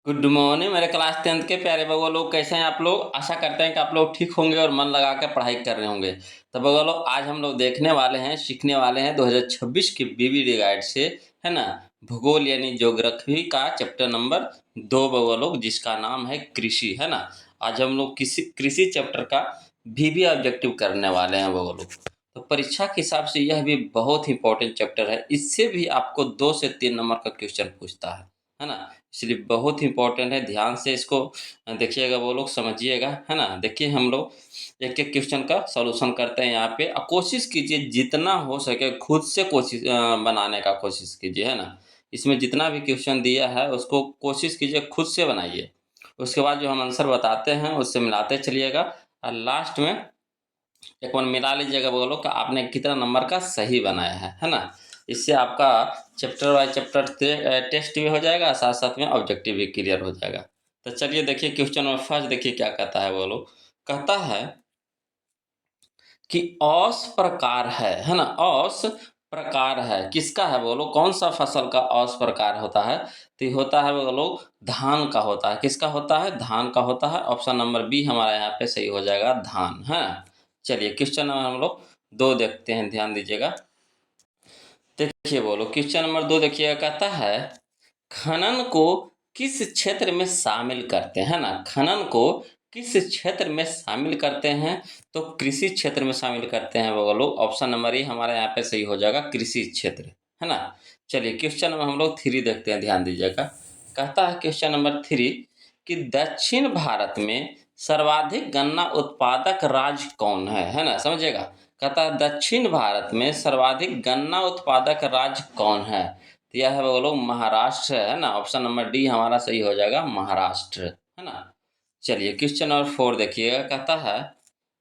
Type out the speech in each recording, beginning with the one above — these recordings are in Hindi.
गुड मॉर्निंग मेरे क्लास 10th के प्यारे बउआ लोग, कैसे हैं आप लोग। आशा करते हैं कि आप लोग ठीक होंगे और मन लगा के पढ़ाई कर रहे होंगे। तो बउआ लोग, आज हम लोग देखने वाले हैं, सीखने वाले हैं 2026 की बीबीडी गाइड से, है ना, भूगोल यानी ज्योग्राफी का चैप्टर नंबर 2 बउआ लोग, जिसका नाम है कृषि, है ना। आज हम लोग किसी कृषि चैप्टर का भी ऑब्जेक्टिव करने वाले हैं बउआ लोग। तो परीक्षा के हिसाब से यह भी बहुत इंपॉर्टेंट चैप्टर है। इससे भी आपको 2 से 3 नंबर का क्वेश्चन पूछता है ना। इसलिए बहुत इंपॉर्टेंट है, ध्यान से इसको देखिएगा वो लोग, समझिएगा, है ना। देखिए हम लोग एक एक क्वेश्चन का सॉल्यूशन करते हैं यहाँ पे। कोशिश कीजिए जितना हो सके खुद से कोशिश बनाने का कोशिश कीजिए, है ना। इसमें जितना भी क्वेश्चन दिया है उसको कोशिश कीजिए खुद से बनाइए। उसके बाद जो हम आंसर बताते हैं उससे मिलाते चलिएगा, और लास्ट में एक बार मिला लीजिएगा, बोलो कि आपने कितना नंबर का सही बनाया है ना। इससे आपका चैप्टर बाय चैप्टर टेस्ट भी हो जाएगा, साथ साथ में ऑब्जेक्टिव भी क्लियर हो जाएगा। तो चलिए देखिए क्वेश्चन नंबर फर्स्ट, देखिए क्या कहता है। बोलो, कहता है कि औस प्रकार है ना। औस प्रकार है किसका है, बोलो कौन सा फसल का औस प्रकार होता है। तो ये होता है बोलो धान का होता है। किसका होता है, धान का होता है। ऑप्शन नंबर बी हमारा यहाँ पे सही हो जाएगा, धान, है। चलिए क्वेश्चन नंबर हम लोग 2 देखते हैं, ध्यान दीजिएगा। देखिए बोलो क्वेश्चन नंबर 2 देखिएगा, कहता है खनन को किस क्षेत्र में शामिल करते हैं ना। खनन को किस क्षेत्र में शामिल करते हैं, तो कृषि क्षेत्र में शामिल करते हैं वो लोग। ऑप्शन नंबर ए हमारे यहाँ पे सही हो जाएगा, कृषि क्षेत्र, है ना। चलिए क्वेश्चन नंबर हम लोग 3 देखते हैं, ध्यान दीजिएगा। कहता है क्वेश्चन नंबर 3 कि दक्षिण भारत में सर्वाधिक गन्ना उत्पादक राज्य कौन है ना, समझिएगा। कहता है दक्षिण भारत में सर्वाधिक गन्ना उत्पादक राज्य कौन है। तो यह है वो लोग महाराष्ट्र, है ना। ऑप्शन नंबर डी हमारा सही हो जाएगा, महाराष्ट्र, है ना। चलिए क्वेश्चन नंबर 4 देखिएगा, कहता है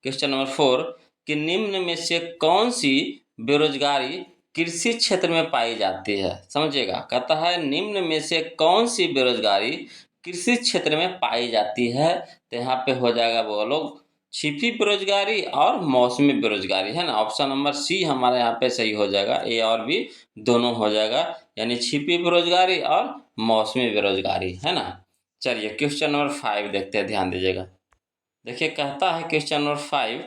क्वेश्चन नंबर 4 कि निम्न में से कौन सी बेरोजगारी कृषि क्षेत्र में पाई जाती है, समझिएगा। कहता है निम्न में से कौन सी बेरोजगारी कृषि क्षेत्र में पाई जाती है। तो यहाँ पे हो जाएगा वो लोग छिपी बेरोजगारी और मौसमी बेरोजगारी, है ना। ऑप्शन नंबर सी हमारे यहाँ पे सही हो जाएगा, ए और बी दोनों हो जाएगा, यानी छिपी बेरोजगारी और मौसमी बेरोजगारी, है ना। चलिए क्वेश्चन नंबर 5 देखते हैं, ध्यान दीजिएगा। देखिए कहता है क्वेश्चन नंबर 5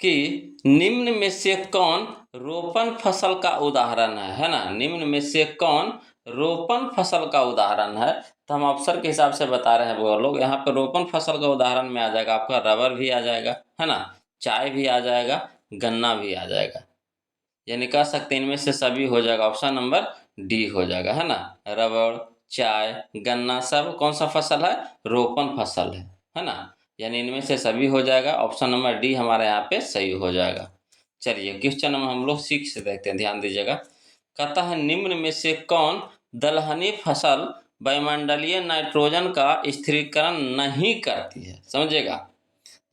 कि निम्न में से कौन रोपण फसल का उदाहरण है ना। निम्न में से कौन रोपण फसल का उदाहरण है। तो हम अवसर के हिसाब से बता रहे हैं वो लोग। यहाँ पर रोपण फसल का उदाहरण में आ जाएगा आपका रबर भी आ जाएगा, है ना, चाय भी आ जाएगा, गन्ना भी आ जाएगा। यानी कह सकते हैं इनमें से सभी हो जाएगा, ऑप्शन नंबर डी हो जाएगा, है ना। रबड़, चाय, गन्ना सब कौन सा फसल है, रोपण फसल है ना। यानी इनमें से सभी हो जाएगा, ऑप्शन नंबर डी हमारे यहाँ पे सही हो जाएगा। चलिए क्वेश्चन नंबर हम लोग 6 से देखते हैं, ध्यान दीजिएगा। कहता है निम्न में से कौन दलहनी फसल वायुमंडलीय नाइट्रोजन का स्थिरीकरण नहीं करती है, समझिएगा।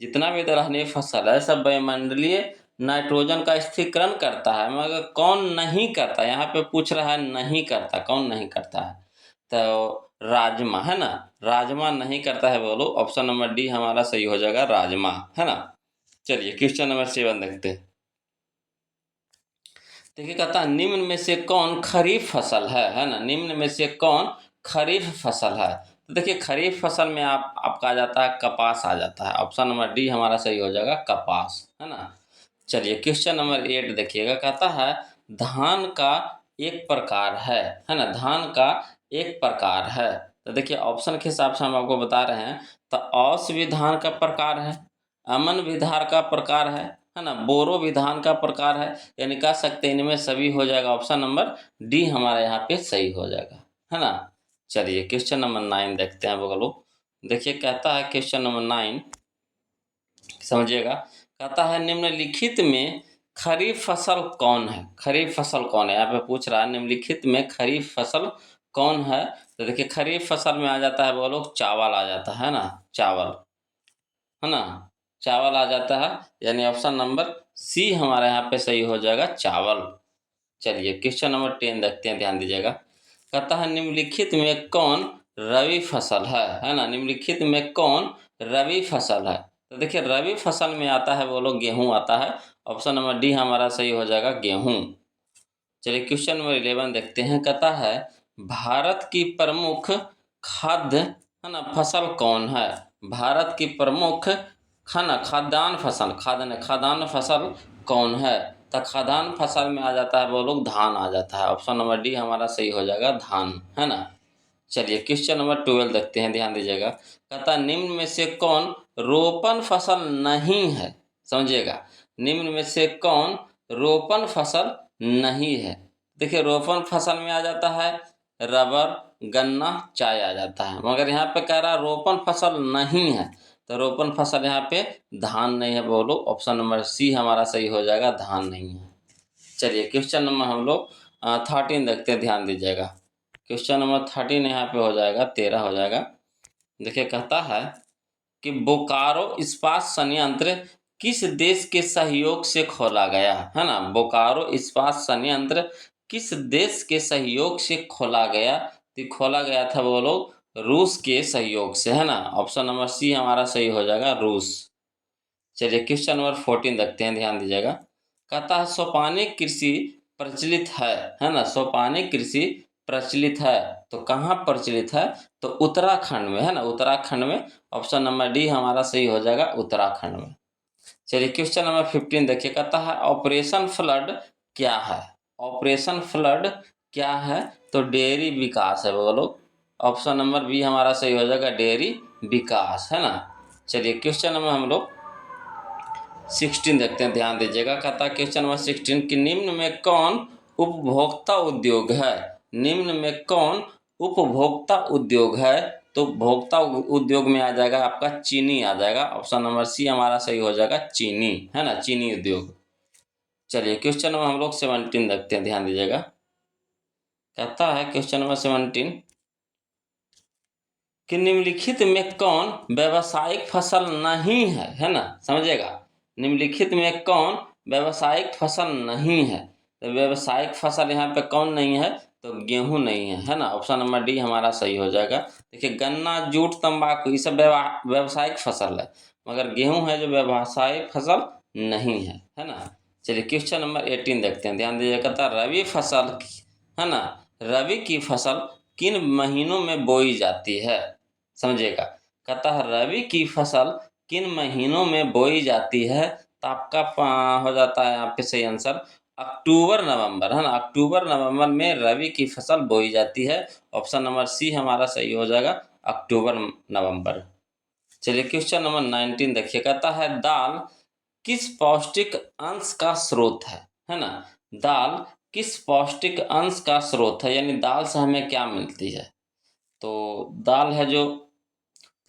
जितना भी दलहनी फसल है सब वायुमंडलीय नाइट्रोजन का स्थिरीकरण करता है, मगर कौन नहीं करता, यहाँ पे पूछ रहा है नहीं करता, कौन नहीं करता है। तो राजमा, है ना, राजमा नहीं करता है बोलो। ऑप्शन नंबर डी हमारा सही हो जाएगा, राजमा, है ना। चलिए क्वेश्चन नंबर 7 देखते हैं। देखिए कहता है निम्न में से कौन खरीफ फसल है ना। निम्न में से कौन खरीफ फसल है। तो देखिए खरीफ फसल में आपका आ जाता है कपास आ जाता है। ऑप्शन नंबर डी हमारा सही हो जाएगा, कपास, है ना। चलिए क्वेश्चन नंबर 8 देखिएगा, कहता है धान का एक प्रकार है ना। धान का एक प्रकार है। तो देखिए ऑप्शन के हिसाब से हम आपको बता रहे हैं। तो औस भी धान का प्रकार है, अमन भी धान का प्रकार है ना, बोरो भी धान का प्रकार है। यानी कह सकते हैं इनमें सभी हो जाएगा, ऑप्शन नंबर डी हमारे यहाँ पे सही हो जाएगा, है ना। चलिए क्वेश्चन नंबर 9 देखते हैं वो लोग। देखिए कहता है क्वेश्चन नंबर 9, समझिएगा। कहता है निम्नलिखित में खरीफ फसल कौन है। खरीफ फसल कौन है, यहाँ पे पूछ रहा है निम्नलिखित में खरीफ फसल कौन है। तो देखिए खरीफ फसल में आ जाता है वो लोग चावल आ जाता है ना, चावल, है ना, चावल आ जाता है। यानी ऑप्शन नंबर सी हमारे यहाँ पे सही हो जाएगा, चावल। चलिए क्वेश्चन नंबर 10 देखते हैं, ध्यान दीजिएगा। कहता है निम्नलिखित में कौन रबी फसल है ना। निम्नलिखित में कौन रबी फसल है। तो देखिए रबी फसल में आता है वो लोग गेहूं आता है। ऑप्शन नंबर डी हमारा सही हो जाएगा, गेहूं। चलिए क्वेश्चन नंबर 11 देखते हैं। कहता है भारत की प्रमुख खाद्य है ना फसल कौन है? भारत की प्रमुख खाद्यान्न फसल, खाद्यान्न फसल कौन है? तो खाद्यान्न फसल में आ जाता है वो लोग धान आ जाता है। ऑप्शन नंबर डी हमारा सही हो जाएगा, धान, है ना। चलिए क्वेश्चन नंबर 12 देखते हैं, ध्यान दीजिएगा। कहता निम्न में से कौन रोपण फसल नहीं है? समझिएगा, निम्न में से कौन रोपण फसल नहीं है? देखिए रोपण फसल में आ जाता है रबर, गन्ना, चाय आ जाता है, मगर यहाँ पे कह रहा रोपण फसल नहीं है, तो रोपण फसल यहाँ पे धान नहीं है, बोलो ऑप्शन नंबर सी हमारा सही हो जाएगा, धान नहीं है। चलिए क्वेश्चन नंबर हम लोग 13 देखते हैं, ध्यान दीजिएगा। क्वेश्चन नंबर 13 यहाँ पे हो जाएगा, 13 हो जाएगा। देखिए कहता है कि बोकारो इस्पात संयंत्र किस देश के सहयोग से खोला गया है ना? बोकारो इस्पात संयंत्र किस देश के सहयोग से खोला गया? तो खोला गया था वो लोग रूस के सहयोग से, है ना। ऑप्शन नंबर सी हमारा सही हो जाएगा, रूस। चलिए क्वेश्चन नंबर 14 देखते हैं, ध्यान दीजिएगा। कहता है सोपानिक कृषि प्रचलित है ना। सोपानिक कृषि प्रचलित है तो कहाँ प्रचलित है? तो उत्तराखंड में, है ना, उत्तराखंड में। ऑप्शन नंबर डी हमारा सही हो जाएगा, उत्तराखंड में। चलिए क्वेश्चन नंबर 15 देखिए। कहता है ऑपरेशन फ्लड क्या है? ऑपरेशन फ्लड क्या है? तो डेयरी विकास है, बोलो। ऑप्शन नंबर बी हमारा सही हो जाएगा, डेयरी विकास, है ना। चलिए क्वेश्चन नंबर हम लोग 16 देखते हैं, ध्यान दीजिएगा। कहता है क्वेश्चन नंबर 16 कि निम्न में कौन उपभोक्ता उद्योग है? निम्न में कौन उपभोक्ता उद्योग है? तो भोक्ता उद्योग में आ जाएगा आपका चीनी आ जाएगा। ऑप्शन नंबर सी हमारा सही हो जाएगा, चीनी, है ना, चीनी उद्योग। चलिए क्वेश्चन नंबर हम लोग 17 देखते हैं, ध्यान दीजिएगा। कहता है क्वेश्चन नंबर 17 कि निम्नलिखित में कौन व्यावसायिक फसल नहीं है ना, समझिएगा। निम्नलिखित में कौन व्यावसायिक फसल नहीं है? तो व्यावसायिक फसल यहाँ पे कौन नहीं है? तो गेहूं नहीं है ना। ऑप्शन नंबर डी हमारा सही हो जाएगा। देखिए गन्ना, जूट, तंबाकू ये सब व्यावसायिक फसल है, मगर गेहूं है जो व्यावसायिक फसल नहीं है ना। चलिए क्वेश्चन नंबर 18 देखते हैं, ध्यान दीजिए। कहता रबी फसल, है ना, रबी की फसल किन महीनों में बोई जाती है? समझिएगा, कहता है रबी की फसल किन महीनों में बोई जाती है? तो आपका हो जाता है यहाँ पे सही आंसर अक्टूबर नवंबर, है ना। अक्टूबर नवंबर में रबी की फसल बोई जाती है। ऑप्शन नंबर सी हमारा सही हो जाएगा, अक्टूबर नवंबर। चलिए क्वेश्चन नंबर 19 देखिए। कहता है दाल किस पौष्टिक अंश का स्रोत है ना। दाल किस पौष्टिक अंश का स्रोत है, यानी दाल से हमें क्या मिलती है? तो दाल है जो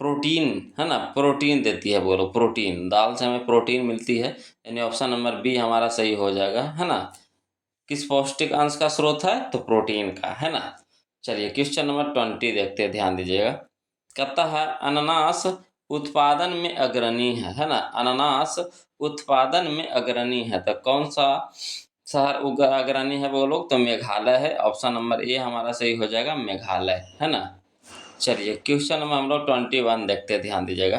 प्रोटीन, है ना, प्रोटीन देती है, बोलो प्रोटीन। दाल से हमें प्रोटीन मिलती है, यानी ऑप्शन नंबर बी हमारा सही हो जाएगा, है ना। किस पौष्टिक अंश का स्रोत है? तो प्रोटीन का, है ना। चलिए क्वेश्चन नंबर 20 देखते हैं, ध्यान दीजिएगा। कहता है अनानास उत्पादन में अग्रणी है ना। अनानास उत्पादन में अग्रणी है तो कौन सा शहर अग्रणी है वो लोग? तो मेघालय है। ऑप्शन नंबर ए हमारा सही हो जाएगा, मेघालय, है ना। चलिए क्वेश्चन नंबर हम लोग 21 देखते हैं, ध्यान दीजिएगा।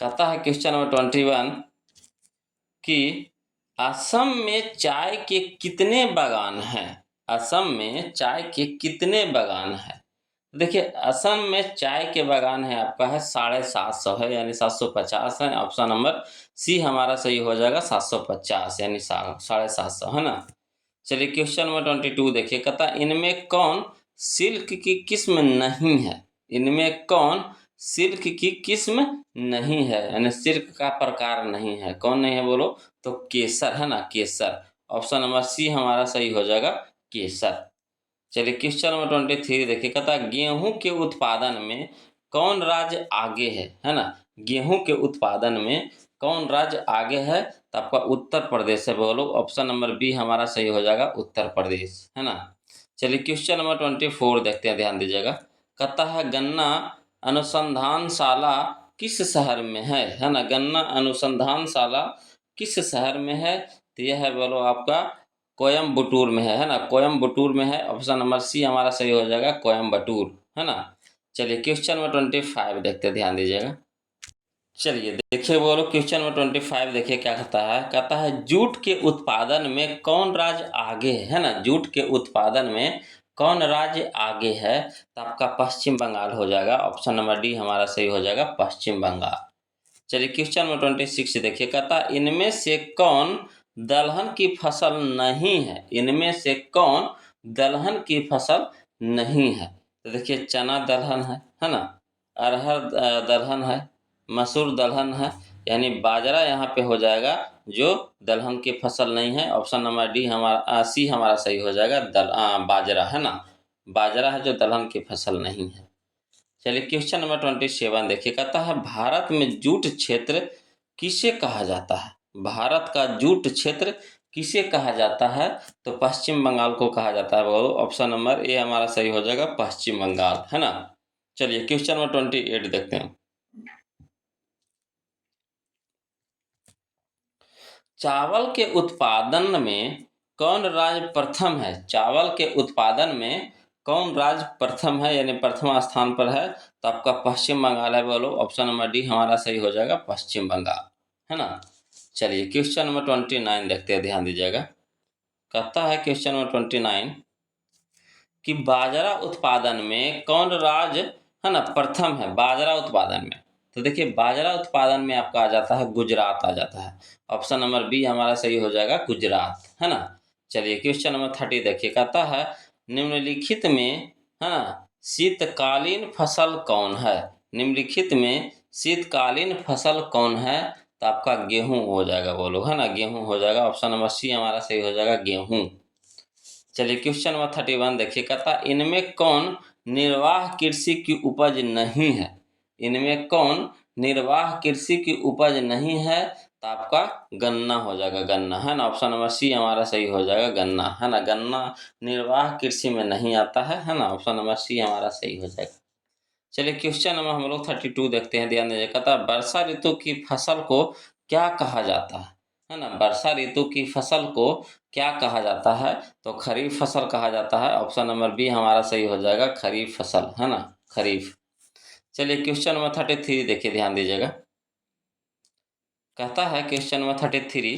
कहता है क्वेश्चन नंबर 21 कि असम में चाय के कितने बागान हैं? असम में चाय के कितने बागान हैं? देखिए असम में चाय के बागान है आपका है 750 है, यानी 750 है। ऑप्शन नंबर सी हमारा सही हो जाएगा, 750 यानी 750, है ना। चलिए क्वेश्चन नंबर 22 देखिए। कहता इनमें कौन सिल्क की किस्म नहीं है? इनमें कौन सिल्क की किस्म नहीं है, यानी सिल्क का प्रकार नहीं है? कौन नहीं है बोलो? तो केसर, है ना, केसर। ऑप्शन नंबर सी हमारा सही हो जाएगा, केसर। चलिए क्वेश्चन नंबर 23 देखिए। कहता गेहूं के उत्पादन में कौन राज्य आगे है ना। गेहूं के उत्पादन में कौन राज्य आगे है? तो आपका उत्तर प्रदेश है, बोलो। ऑप्शन नंबर बी हमारा सही हो जाएगा, उत्तर प्रदेश, है ना। चलिए क्वेश्चन नंबर 24 देखते हैं, ध्यान दीजिएगा। कहता है गन्ना अनुसंधानशाला किस शहर में है ना। गन्ना अनुसंधानशाला किस शहर में है? तो यह है बोलो आपका कोयम्बटूर में है ना। कोयम्बटूर में है। ऑप्शन नंबर सी हमारा सही हो जाएगा, कोयम्बटूर, है ना। चलिए क्वेश्चन नंबर 25 देखते हैं, ध्यान दीजिएगा। चलिए देखिए बोलो क्वेश्चन नंबर 25 देखिए क्या कहता है। कहता है जूट के उत्पादन में कौन राज्य आगे है ना। जूट के उत्पादन में कौन राज्य आगे है, तो आपका पश्चिम बंगाल हो जाएगा। ऑप्शन नंबर डी हमारा सही हो जाएगा, पश्चिम बंगाल। चलिए क्वेश्चन नंबर 26 देखिए, कहता इनमें से कौन दलहन की फसल नहीं है, इनमें से कौन दलहन की फसल नहीं है। तो देखिए चना दलहन है ना, अरहर दलहन है, मसूर दलहन है, यानी बाजरा यहाँ पे हो जाएगा जो दलहन की फसल नहीं है। ऑप्शन नंबर डी हमारा सी हमारा सही हो जाएगा, बाजरा है ना, बाजरा है जो दलहन की फसल नहीं है। चलिए क्वेश्चन नंबर 27 देखिए, कहता है भारत में जूट क्षेत्र किसे कहा जाता है, भारत का जूट क्षेत्र किसे कहा जाता है, तो पश्चिम बंगाल को कहा जाता है। बोलो ऑप्शन नंबर ए हमारा सही हो जाएगा, पश्चिम बंगाल है ना। चलिए क्वेश्चन नंबर 28 देखते हैं, चावल के उत्पादन में कौन राज्य प्रथम है, चावल के उत्पादन में कौन राज्य प्रथम है, यानी प्रथम स्थान पर है, तो आपका पश्चिम बंगाल है। बोलो ऑप्शन नंबर डी हमारा सही हो जाएगा, पश्चिम बंगाल है ना। चलिए क्वेश्चन नंबर 29 देखते हैं, ध्यान दीजिएगा। कहता है क्वेश्चन नंबर 29 कि बाजरा उत्पादन में कौन राज्य है ना प्रथम है, बाजरा उत्पादन में। तो देखिए बाजरा उत्पादन में आपका आ जाता है गुजरात आ जाता है। ऑप्शन नंबर बी हमारा सही हो जाएगा, गुजरात है ना। चलिए क्वेश्चन नंबर 30 देखिए, कहता है निम्नलिखित में है ना शीतकालीन फसल कौन है, निम्नलिखित में शीतकालीन फसल कौन है, तो आपका गेहूं हो जाएगा। बोलो है ना, गेहूं हो जाएगा। ऑप्शन नंबर सी हमारा सही हो जाएगा, गेहूं। चलिए क्वेश्चन नंबर 31 देखिए, कहता इनमें कौन निर्वाह कृषि की उपज नहीं है, इनमें कौन निर्वाह कृषि की उपज नहीं है, तो आपका गन्ना हो जाएगा, गन्ना है ना। ऑप्शन नंबर सी हमारा सही हो जाएगा, गन्ना है ना, गन्ना निर्वाह कृषि में नहीं आता है ना। ऑप्शन नंबर सी हमारा सही हो जाएगा। चलिए क्वेश्चन नंबर हम लोग 32 देखते हैं, ध्यान दीजिए। कहता है वर्षा ऋतु की फसल को क्या कहा जाता है ना, वर्षा ऋतु की फसल को क्या कहा जाता है, तो खरीफ फसल कहा जाता है। ऑप्शन नंबर बी हमारा सही हो जाएगा, खरीफ फसल है ना, खरीफ। चलिए क्वेश्चन नंबर 33 देखिए, ध्यान दीजिएगा। कहता है क्वेश्चन नंबर 33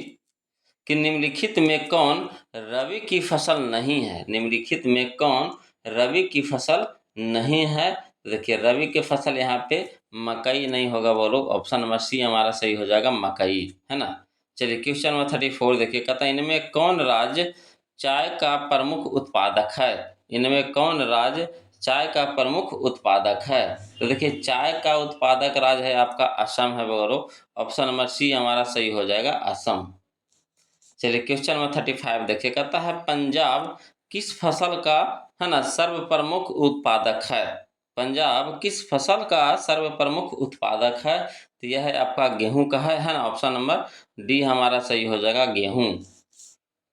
कि निम्नलिखित में कौन रबी की फसल नहीं है, निम्नलिखित में कौन रबी की फसल नहीं है। तो देखिए रबी की फसल यहाँ पे मकई नहीं होगा। बोलो ऑप्शन नंबर सी हमारा सही हो जाएगा, मकई है ना। चलिए क्वेश्चन नंबर 34 देखिए, कहता है इनमें कौन राज्य चाय का प्रमुख उत्पादक है, इनमें कौन राज्य चाय का प्रमुख उत्पादक है। तो देखिए चाय का उत्पादक राज्य है आपका असम है। बोलो ऑप्शन नंबर सी हमारा सही हो जाएगा, असम। चलिए क्वेश्चन नंबर 35 देखिए, कहता है पंजाब किस फसल का है ना सर्व प्रमुख उत्पादक है, पंजाब किस फसल का सर्व प्रमुख उत्पादक है, तो यह है आपका गेहूं का है ना। ऑप्शन नंबर डी हमारा सही हो जाएगा, गेहूं।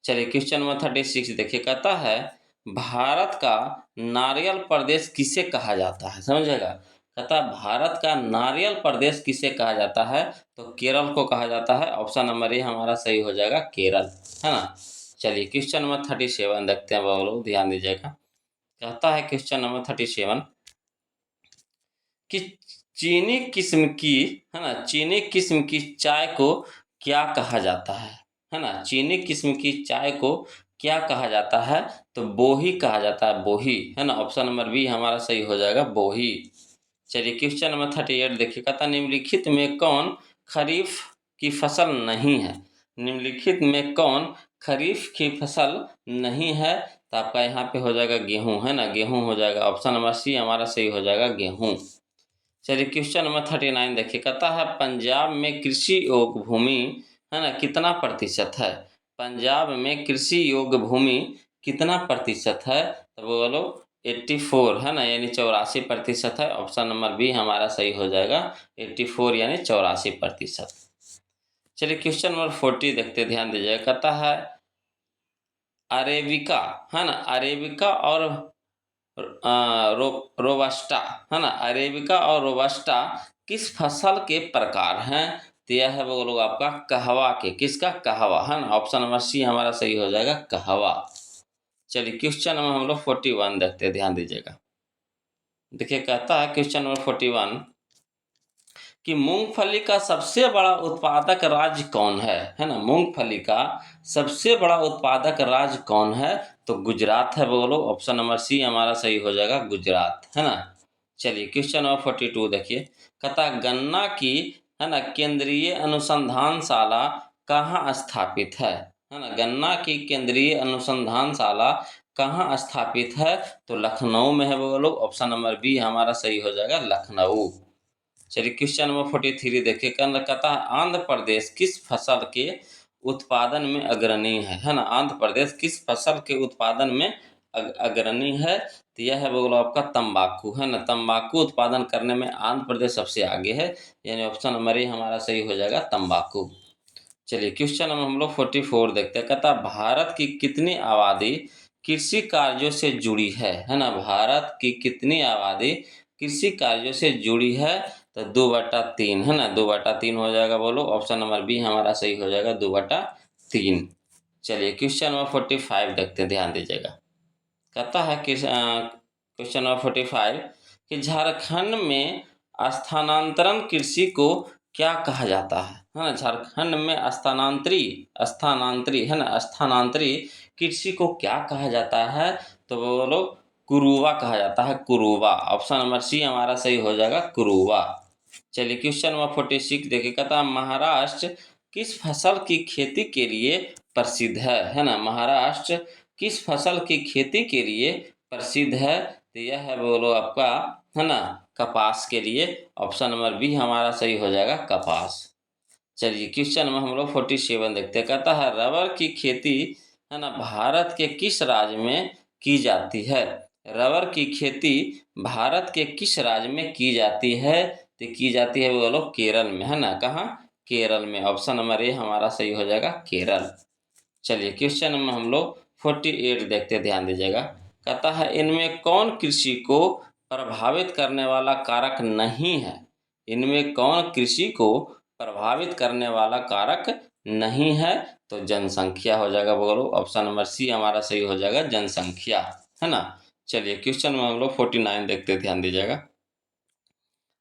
चलिए क्वेश्चन नंबर 36 देखिए, कहता है भारत का नारियल प्रदेश किसे कहा जाता है, समझेगा। कहता है भारत का नारियल प्रदेश किसे कहा जाता है, तो केरल को कहा जाता है। ऑप्शन नंबर ए हमारा सही हो जाएगा, केरल है ना। चलिए क्वेश्चन नंबर 37 देखते हैं, बहुत लोग ध्यान दीजिएगा। कहता है क्वेश्चन नंबर 37 कि चीनी किस्म की है ना, चीनी किस्म की चाय को क्या कहा जाता है ना, चीनी किस्म की चाय को क्या कहा जाता है, तो बोही कहा जाता है, बोही है ना। ऑप्शन नंबर बी हमारा सही हो जाएगा, बोही। चलिए क्वेश्चन नंबर 38 देखिए, कहता निम्नलिखित में कौन खरीफ की फसल नहीं है, निम्नलिखित में कौन खरीफ की फसल नहीं है, तो आपका यहाँ पे हो जाएगा गेहूं है ना, गेहूं हो जाएगा। ऑप्शन नंबर सी हमारा सही हो जाएगा, गेहूं। चलिए क्वेश्चन नंबर 39 देखिए, कहता है पंजाब में कृषि योग्य भूमि है ना कितना प्रतिशत है, पंजाब में कृषि योग्य भूमि कितना प्रतिशत है, तो बोलो 84 है ना, यानी 84% है। ऑप्शन नंबर बी हमारा सही हो जाएगा, 84 यानी 84%। चलिए क्वेश्चन नंबर 40 देखते ध्यान दीजिए। कहता है अरेबिका है ना, अरेबिका और रोबस्टा है ना, अरेबिका और रोबस्टा किस फसल के प्रकार हैं, तो यह है वो लोग आपका कहवा के, किसका, कहवा है ना। ऑप्शन नंबर सी हमारा सही हो जाएगा, कहवा। चलिए क्वेश्चन नंबर हम लोग 41 देखते हैं, ध्यान दीजिएगा। देखिए कहता है क्वेश्चन नंबर 41 कि मूंगफली का सबसे बड़ा उत्पादक राज्य कौन है ना। मूंगफली का सबसे बड़ा उत्पादक राज्य कौन है, तो गुजरात है। बोलो ऑप्शन नंबर सी हमारा सही हो जाएगा, गुजरात, है ना। चलिए क्वेश्चन नंबर 42 देखिए, कहता गन्ना की, है ना, केंद्रीय अनुसंधानशाला कहाँ स्थापित है ना। गन्ना की केंद्रीय अनुसंधानशाला कहाँ स्थापित है, तो लखनऊ में है। बोलो ऑप्शन नंबर बी हमारा सही हो जाएगा, लखनऊ। चलिए क्वेश्चन नंबर 43 देखिए, कहता है आंध्र प्रदेश किस फसल के उत्पादन में अग्रणी है ना। आंध्र प्रदेश किस फसल के उत्पादन में अग्रणी है, तो यह है बोलो आपका तंबाकू, है ना। तंबाकू उत्पादन करने में आंध्र प्रदेश सबसे आगे है, यानी ऑप्शन नंबर ए हमारा सही हो जाएगा, तंबाकू। चलिए क्वेश्चन नंबर हम लोग 44 देखते हैं, कहता भारत की कितनी आबादी कृषि कार्यों से जुड़ी है ना। भारत की कितनी आबादी कृषि कार्यों से जुड़ी है, तो 2/3, है ना। 2/3 हो जाएगा। बोलो ऑप्शन नंबर बी हमारा सही हो जाएगा, 2/3। चलिए क्वेश्चन नंबर 45 देखते हैं, ध्यान दीजिएगा। कहता है कि क्वेश्चन नंबर 45 कि झारखंड में स्थानांतरण कृषि को क्या कहा जाता है ना। झारखंड में स्थानांतरी है ना, स्थानांतरी कृषि को क्या कहा जाता है, तो बोलो कुरुवा कहा जाता है, कुरुवा। ऑप्शन नंबर सी हमारा सही हो जाएगा, कुरुवा। चलिए क्वेश्चन नंबर 46 देखिए, कहता महाराष्ट्र किस फसल की खेती के लिए प्रसिद्ध है ना। महाराष्ट्र किस फसल की खेती के लिए प्रसिद्ध है, तो यह है बोलो आपका, है ना, कपास के लिए। ऑप्शन नंबर बी हमारा सही हो जाएगा, कपास। चलिए क्वेश्चन में हम लोग 47 देखते हैं, कहता है रबर की खेती, है ना, भारत के किस राज्य में की जाती है। रबर की खेती भारत के किस राज्य में की जाती है, तो की जाती है बोलो केरल में, है ना। कहाँ, केरल में। ऑप्शन नंबर ए हमारा सही हो जाएगा, केरल। चलिए क्वेश्चन में हम लोग 48 देखते हैं, ध्यान दीजिएगा। कहता है इनमें कौन कृषि को प्रभावित करने वाला कारक नहीं है। इनमें कौन कृषि को प्रभावित करने वाला कारक नहीं है, तो जनसंख्या हो जाएगा। बोलो ऑप्शन नंबर सी हमारा सही हो जाएगा, जनसंख्या, है ना। चलिए क्वेश्चन में हम लोग 49 देखते हैं, ध्यान दीजिएगा।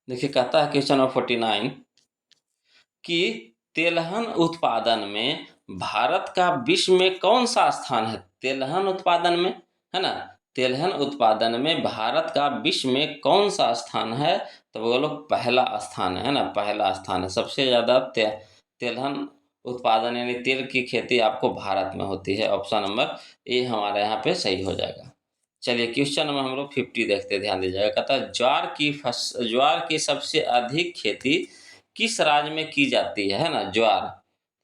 देखिए कहता है क्वेश्चन नंबर 49 कि तेलहन उत्पादन में भारत का विश्व में कौन सा स्थान है। तेलहन उत्पादन में, है ना, तेलहन उत्पादन में भारत का विश्व में कौन सा स्थान है, तो बोलो पहला स्थान है ना, पहला स्थान है। सबसे ज़्यादा तेलहन उत्पादन यानी तेल की खेती आपको भारत में होती है। ऑप्शन नंबर ए हमारे यहाँ पे सही हो जाएगा। चलिए क्वेश्चन नंबर हम लोग 50 देखते हैं, ध्यान दीजिएगा। कहता है ज्वार की सबसे अधिक खेती किस राज्य में की जाती है ना, ज्वार।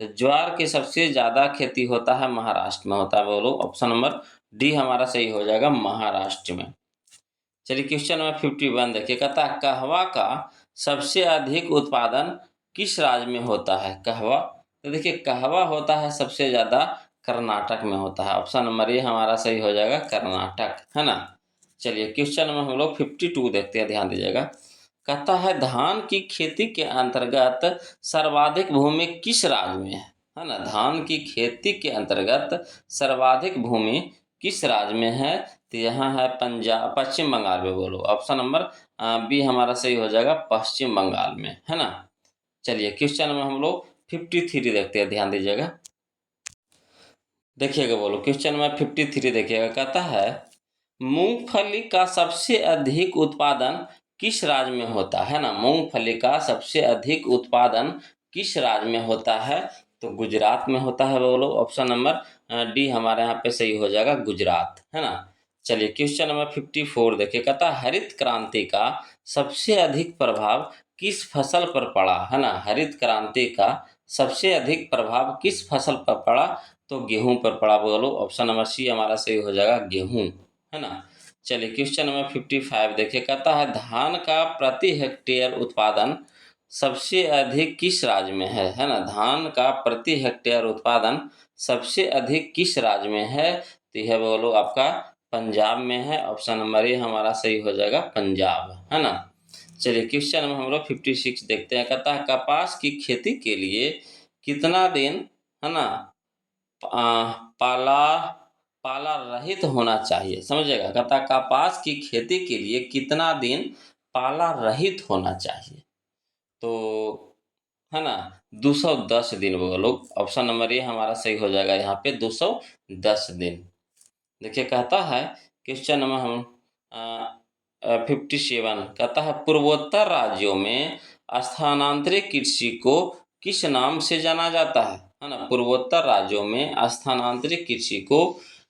तो ज्वार की सबसे ज़्यादा खेती होता है महाराष्ट्र में होता है। बोलो ऑप्शन नंबर डी हमारा सही हो जाएगा, महाराष्ट्र में। चलिए क्वेश्चन नंबर 51 देखिए, कहता है कहवा का सबसे अधिक उत्पादन किस राज्य में होता है। कहवा, तो देखिए कहवा होता है सबसे ज़्यादा कर्नाटक में होता है। ऑप्शन नंबर ए हमारा सही हो जाएगा, कर्नाटक, है ना। चलिए क्वेश्चन नंबर हम लोग 52 देखते हैं, ध्यान दीजिएगा। कहता है धान की खेती के अंतर्गत सर्वाधिक भूमि किस राज्य में है ना। धान की खेती के अंतर्गत सर्वाधिक भूमि किस राज्य में है, तो यहाँ है पंजाब, पश्चिम बंगाल में। बोलो ऑप्शन नंबर बी हमारा सही हो जाएगा, पश्चिम बंगाल में, है ना। चलिए क्वेश्चन में हम लोग 53 देखते हैं, ध्यान दीजिएगा। देखिएगा, बोलो क्वेश्चन में 53 देखिएगा। कहता है मूंगफली का सबसे अधिक उत्पादन किस राज्य में होता है ना। मूंगफली का सबसे अधिक उत्पादन किस राज्य में होता है, तो गुजरात में होता है। बोलो ऑप्शन नंबर डी हमारे यहाँ पे सही हो जाएगा, गुजरात, है ना। चलिए क्वेश्चन नंबर 54 देखिए। कहता है हरित क्रांति का सबसे अधिक प्रभाव किस फसल पर पड़ा, है ना। हरित क्रांति का सबसे अधिक प्रभाव किस फसल पर पड़ा, तो गेहूं पर पड़ा। बोलो ऑप्शन नंबर सी हमारा सही हो जाएगा, गेहूं, है ना। चलिए क्वेश्चन नंबर 55 देखिए। कहता है धान का प्रति हेक्टेयर उत्पादन सबसे अधिक किस राज्य में है ना। धान का प्रति हेक्टेयर उत्पादन सबसे अधिक किस राज्य में है, तो यह बोलो आपका पंजाब में है। ऑप्शन नंबर ए हमारा सही हो जाएगा, पंजाब, है ना। चलिए क्वेश्चन में हम लोग 56 देखते हैं। कहता है कपास की खेती के लिए कितना दिन, है ना, पाला पाला रहित होना चाहिए। समझिएगा, कहता है कपास की खेती के लिए कितना दिन पाला रहित होना चाहिए, तो है ना 210 दिन बोलो। ऑप्शन नंबर ए हमारा सही हो जाएगा यहाँ पे 210 दिन। देखिए कहता है क्वेश्चन नंबर हम 57 कहता है पूर्वोत्तर राज्यों में स्थानांतरित कृषि को किस नाम से जाना जाता है ना। पूर्वोत्तर राज्यों में स्थानांतरित कृषि को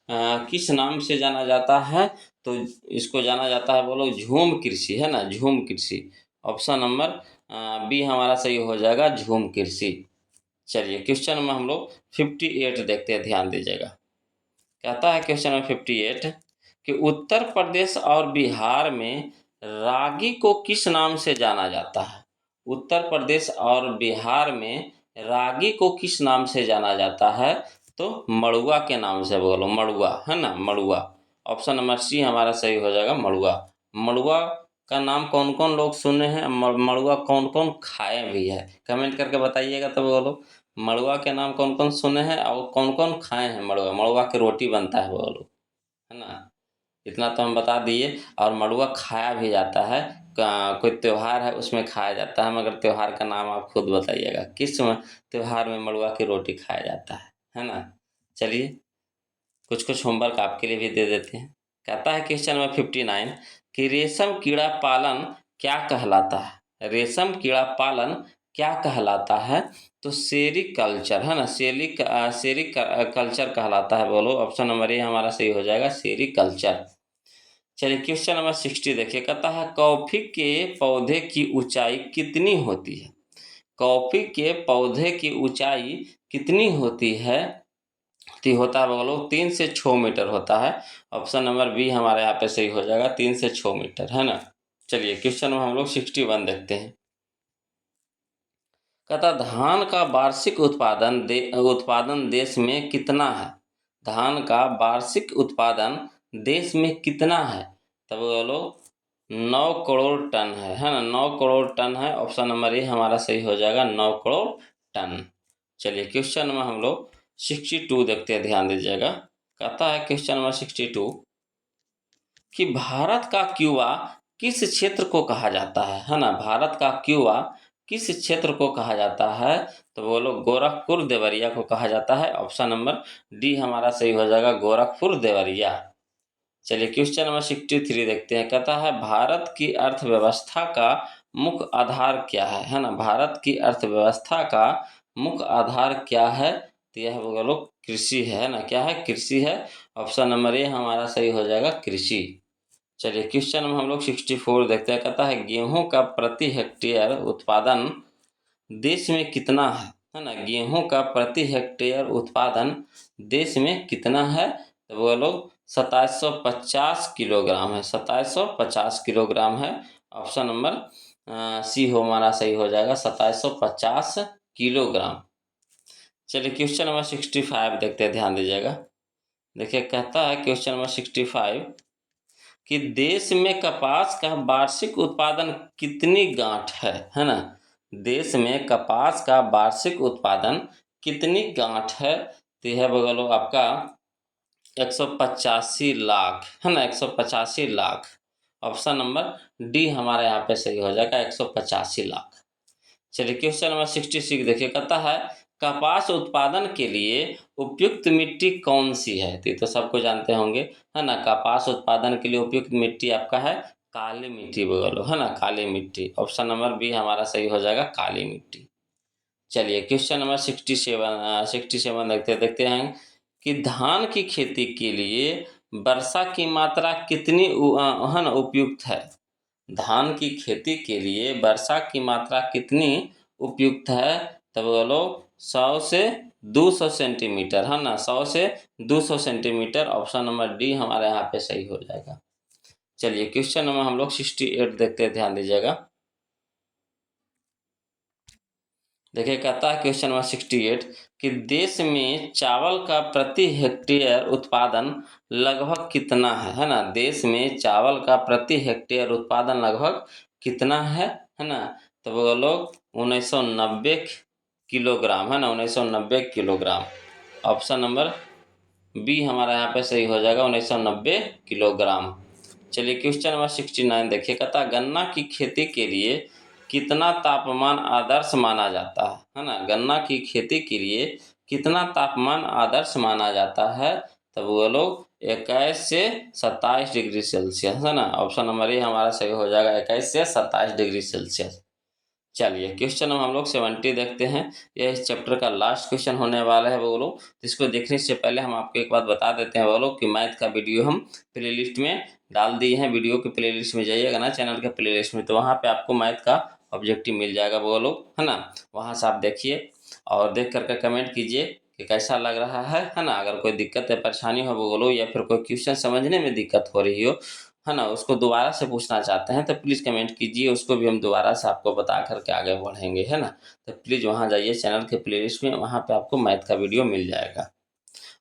किस नाम से जाना जाता है, तो इसको जाना जाता है बोलो झूम कृषि, है ना, झूम कृषि। ऑप्शन नंबर बी हमारा सही हो जाएगा झूम कृषि। चलिए क्वेश्चन में हम लोग 58 देखते हैं, ध्यान दीजिएगा। कहता है क्वेश्चन नंबर 58 कि उत्तर प्रदेश और बिहार में रागी को किस नाम से जाना जाता है। उत्तर प्रदेश और बिहार में रागी को किस नाम से जाना जाता है, तो मड़ुआ के नाम से बोलो, मड़ुआ, है ना, मड़ुआ। ऑप्शन नंबर सी हमारा सही हो जाएगा मड़ुआ। मड़ुआ का नाम कौन कौन लोग सुने हैं, मड़ुआ कौन कौन खाए भी है, कमेंट करके बताइएगा तो बोलो। मड़ुआ के नाम कौन कौन सुने हैं और कौन कौन खाए हैं मड़ुआ। मड़ुआ की रोटी बनता है बोलो, है ना, इतना तो हम बता दिए। और मड़ुआ खाया भी जाता है, कोई त्योहार है उसमें खाया जाता है, मगर त्योहार का नाम आप खुद बताइएगा किस त्योहार में मड़ुआ की रोटी खाया जाता है ना। चलिए कुछ कुछ होमवर्क आपके लिए भी दे देते हैं। कहता है क्वेश्चन नंबर 59 कि रेशम कीड़ा पालन क्या कहलाता है। रेशम कीड़ा पालन क्या कहलाता है, तो सेरीकल्चर, है ना, सेरीकल्चर कहलाता है बोलो। ऑप्शन नंबर ए हमारा सही हो जाएगा सेरीकल्चर। चलिए क्वेश्चन नंबर 60 देखिए। कहता है कॉफी के पौधे की ऊंचाई कितनी होती है। कॉफी के पौधे की ऊंचाई कितनी होती है, तो होता है बोलो 3 से 6 मीटर होता है। ऑप्शन नंबर बी हमारे यहाँ पे सही हो जाएगा 3 से 6 मीटर, है ना। चलिए क्वेश्चन में हम लोग 61 देखते हैं। कहता धान का वार्षिक उत्पादन देश में कितना है। धान का वार्षिक उत्पादन देश में कितना है, तब बोलो 9 करोड़ टन है ना, 9 करोड़ टन है। ऑप्शन नंबर ए हमारा सही हो जाएगा 9 करोड़ टन। चलिए क्वेश्चन में हम लोग 62 देखते हैं, ध्यान दीजिएगा। कहता है क्वेश्चन नंबर 62 कि भारत का क्यूबा किस क्षेत्र को कहा जाता है ना। भारत का क्यूबा किस क्षेत्र को कहा जाता है, तो बोलो गोरखपुर देवरिया को कहा जाता है। ऑप्शन नंबर डी हमारा सही हो जाएगा गोरखपुर देवरिया। चलिए क्वेश्चन नंबर 63 देखते हैं। कहता है भारत की अर्थव्यवस्था का मुख्य आधार क्या है ना। भारत की अर्थव्यवस्था का मुख्य आधार क्या है, तो यह बोलो कृषि है ना, क्या है, कृषि है। ऑप्शन नंबर ए हमारा सही हो जाएगा कृषि। चलिए क्वेश्चन में हम लोग 64 देखते हैं। कहता है गेहूं का प्रति हेक्टेयर उत्पादन देश में कितना है ना। गेहूं का प्रति हेक्टेयर उत्पादन देश में कितना है, तो बोलो 2750 किलोग्राम है, 2750 किलोग्राम है। ऑप्शन नंबर सी हो हमारा सही हो जाएगा 2750 किलोग्राम। चलिए क्वेश्चन नंबर 65 देखते हैं, ध्यान दीजिएगा। देखिए कहता है क्वेश्चन नंबर 65 कि देश में कपास का वार्षिक उत्पादन कितनी गांठ है ना। देश में कपास का वार्षिक उत्पादन कितनी गांठ है, तो यह बोलो आपका 185 लाख, है ना, 185 लाख। ऑप्शन नंबर डी हमारे यहाँ पे सही हो जाएगा 185 लाख। चलिए क्वेश्चन नंबर 66 देखिए। कहता है कपास उत्पादन के लिए उपयुक्त मिट्टी कौन सी है, तो ये तो सबको जानते होंगे, है ना। कपास उत्पादन के लिए उपयुक्त मिट्टी आपका है काली मिट्टी बोलो, है ना, काली मिट्टी। ऑप्शन नंबर बी हमारा सही हो जाएगा काली मिट्टी। चलिए क्वेश्चन नंबर 67 देखते हैं कि धान की खेती के लिए वर्षा की मात्रा कितनी है ना उपयुक्त है। धान की खेती के लिए वर्षा की मात्रा कितनी उपयुक्त है, तब बोलो 100 से 200 सेंटीमीटर, है ना, 100 से 200 सेंटीमीटर। ऑप्शन नंबर डी हमारे यहाँ पे सही हो जाएगा। चलिए क्वेश्चन नंबर हम लोग 68 देखते हैं, ध्यान दीजिएगा। देखिए कहता है क्वेश्चन नंबर 68 कि देश में चावल का प्रति हेक्टेयर उत्पादन लगभग कितना है ना। देश में चावल का प्रति हेक्टेयर उत्पादन लगभग कितना है ना, तो बोलो 1990 किलोग्राम, है ना, 1990 किलोग्राम। ऑप्शन नंबर बी हमारा यहाँ पे सही हो जाएगा 1990 किलोग्राम। चलिए क्वेश्चन नंबर 69 देखिए। कहता गन्ना की खेती के लिए कितना तापमान आदर्श माना जाता है ना। गन्ना की खेती के लिए कितना तापमान आदर्श माना जाता है, तब वो लोग 21 से 27 डिग्री सेल्सियस, है ना। ऑप्शन नंबर ए हमारा सही हो जाएगा, 21 से 27 डिग्री सेल्सियस। चलिए क्वेश्चन हम लोग 70 देखते हैं। यह इस चैप्टर का लास्ट क्वेश्चन होने वाला है वो लोग। इसको देखने से पहले हम आपको एक बात बता देते हैं वो लोग कि मैथ का वीडियो हम प्लेलिस्ट में डाल दिए हैं। वीडियो के प्लेलिस्ट में जाइएगा ना, चैनल के प्लेलिस्ट में, तो वहाँ पे आपको मैथ का ऑब्जेक्टिव मिल जाएगा वो लोग, है ना। वहाँ से आप देखिए और देख करके कमेंट कीजिए कि कैसा लग रहा है ना। अगर कोई दिक्कत या परेशानी हो वो लोग, या फिर कोई क्वेश्चन समझने में दिक्कत हो रही हो, है ना, उसको दोबारा से पूछना चाहते हैं तो प्लीज़ कमेंट कीजिए, उसको भी हम दोबारा से आपको बता करके आगे बढ़ेंगे, है ना। तो प्लीज़ वहाँ जाइए चैनल के प्लेलिस्ट में, वहाँ पे आपको मैथ का वीडियो मिल जाएगा।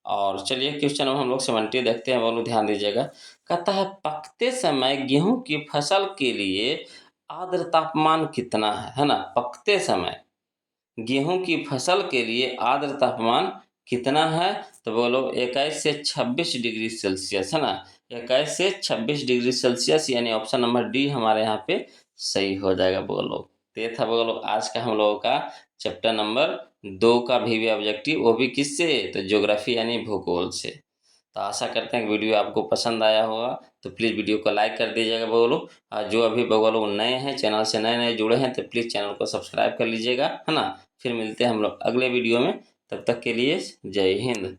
और चलिए क्वेश्चन हम लोग 70 देखते हैं, वो लोग ध्यान दीजिएगा। कहता है पकते समय गेहूं की फसल के लिए आर्द्र तापमान कितना है ना। पकते समय गेहूं की फसल के लिए आर्द्र तापमान कितना है, तो बोलो 21 से 26 डिग्री सेल्सियस, है ना। 21 से 26 डिग्री सेल्सियस, यानी ऑप्शन नंबर डी हमारे यहाँ पे सही हो जाएगा बोलो। तो ये था बोलो आज का हम लोगों का चैप्टर नंबर 2 का भी ऑब्जेक्टिव, वो भी किससे, तो ज्योग्राफी यानी भूगोल से। तो आशा करते हैं कि वीडियो आपको पसंद आया होगा, तो प्लीज़ वीडियो को लाइक कर दीजिएगा बोलो। जो अभी बोलो नए हैं, चैनल से नए नए जुड़े हैं, तो प्लीज़ चैनल को सब्सक्राइब कर लीजिएगा, है ना। फिर मिलते हैं हम लोग अगले वीडियो में, तब तक के लिए जय हिंद।